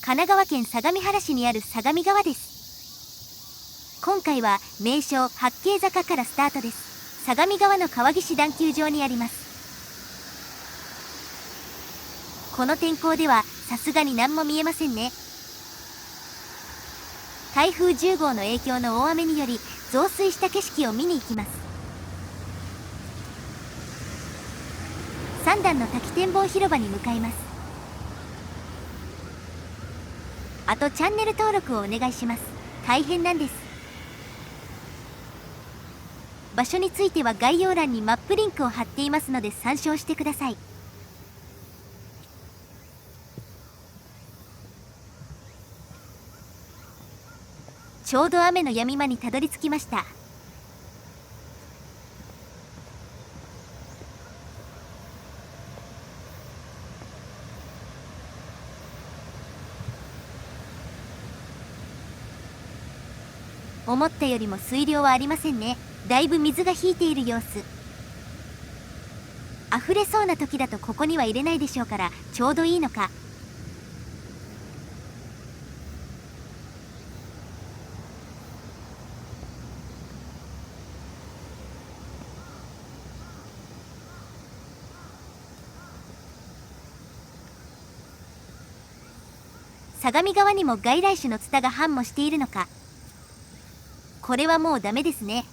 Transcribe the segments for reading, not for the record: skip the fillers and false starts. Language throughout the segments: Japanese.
神奈川県相模原市にある相模川です。今回は名所八景坂からスタートです。相模川の川岸段丘上にあります。この天候ではさすがに何も見えませんね。台風10号の影響の大雨により増水した景色を見に行きます。三段の滝展望広場に向かいます。あとチャンネル登録をお願いします。大変なんです。場所については概要欄にマップリンクを貼っていますので参照してください。ちょうど雨の止み間にたどり着きました。思ったよりも水量はありませんね。だいぶ水が引いている様子。溢れそうな時だとここには入れないでしょうからちょうどいいのか。相模川にも外来種のツタが繁茂しているのか。これはもうダメですね。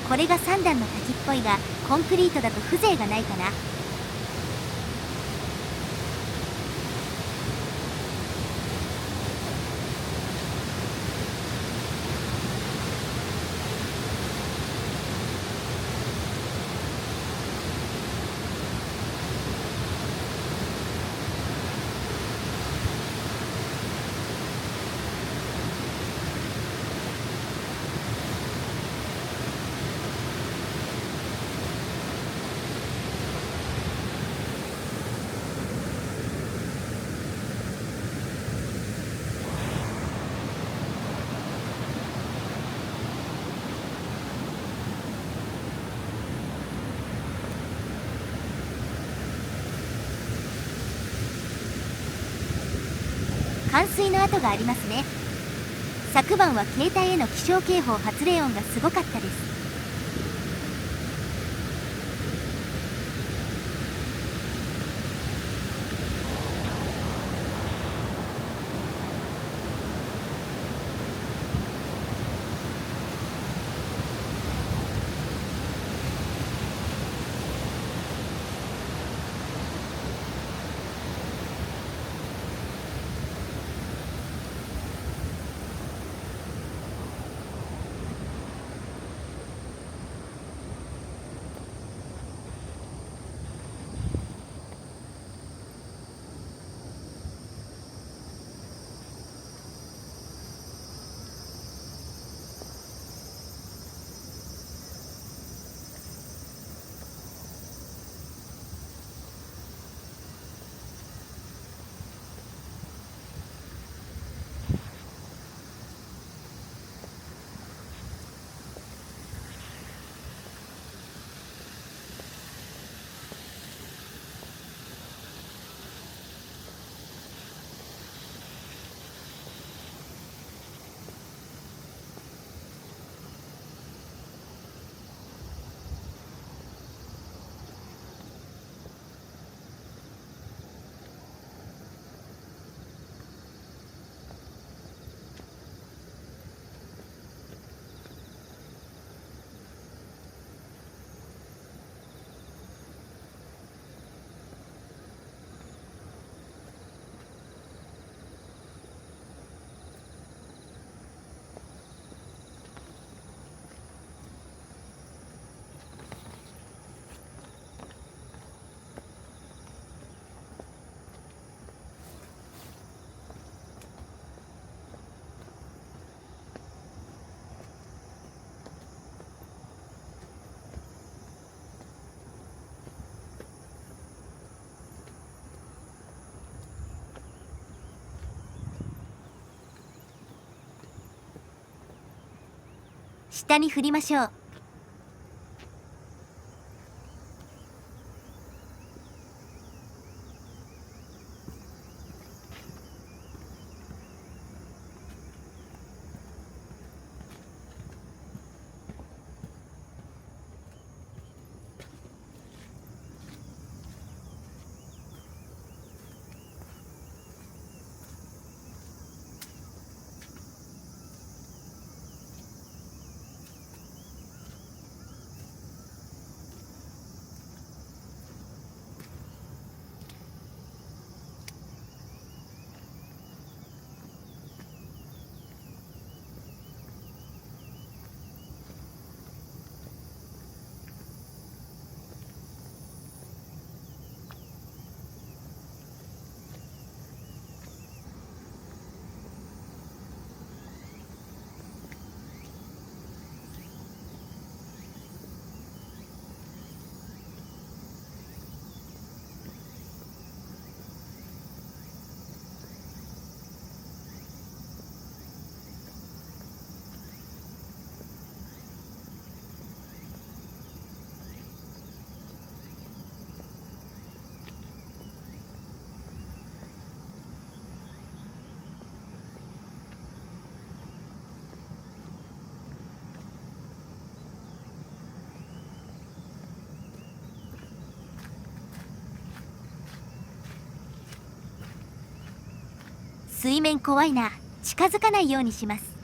これが三段の滝っぽいがコンクリートだと風情がないかな。冠水の跡がありますね。昨晩は携帯への気象警報発令音がすごかったです。下に振りましょう。水面怖いな。近づかないようにします。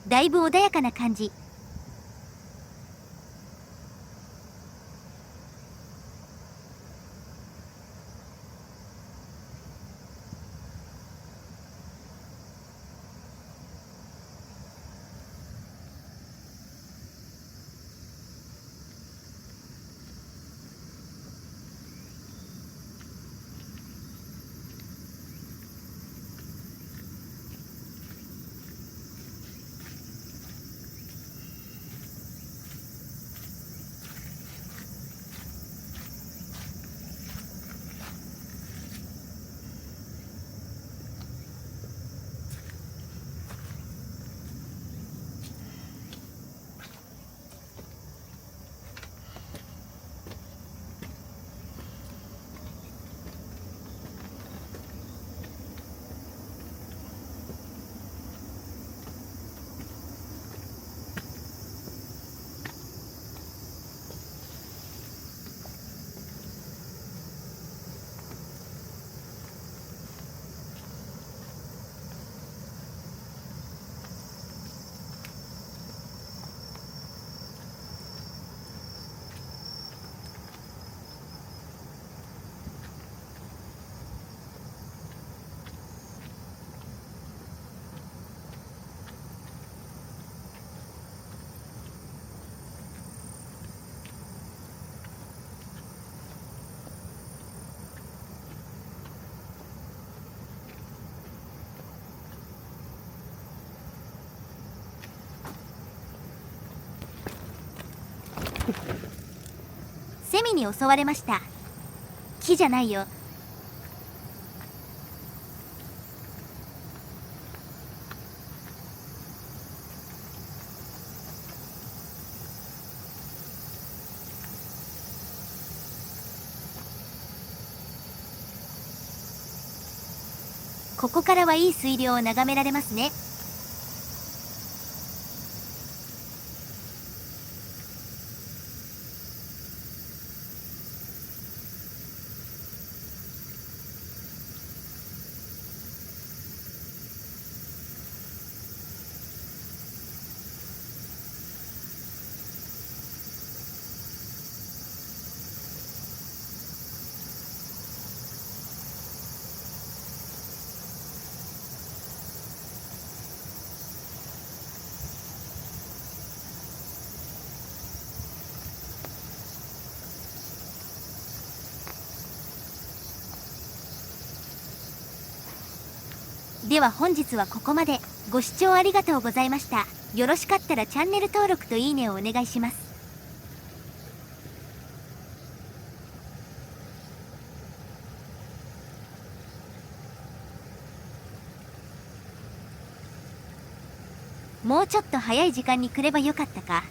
だいぶ穏やかな感じ。セミに襲われました。木じゃないよ。ここからはいい水量を眺められますね。では本日はここまで。ご視聴ありがとうございました。よろしかったらチャンネル登録といいねをお願いします。もうちょっと早い時間に来ればよかったか。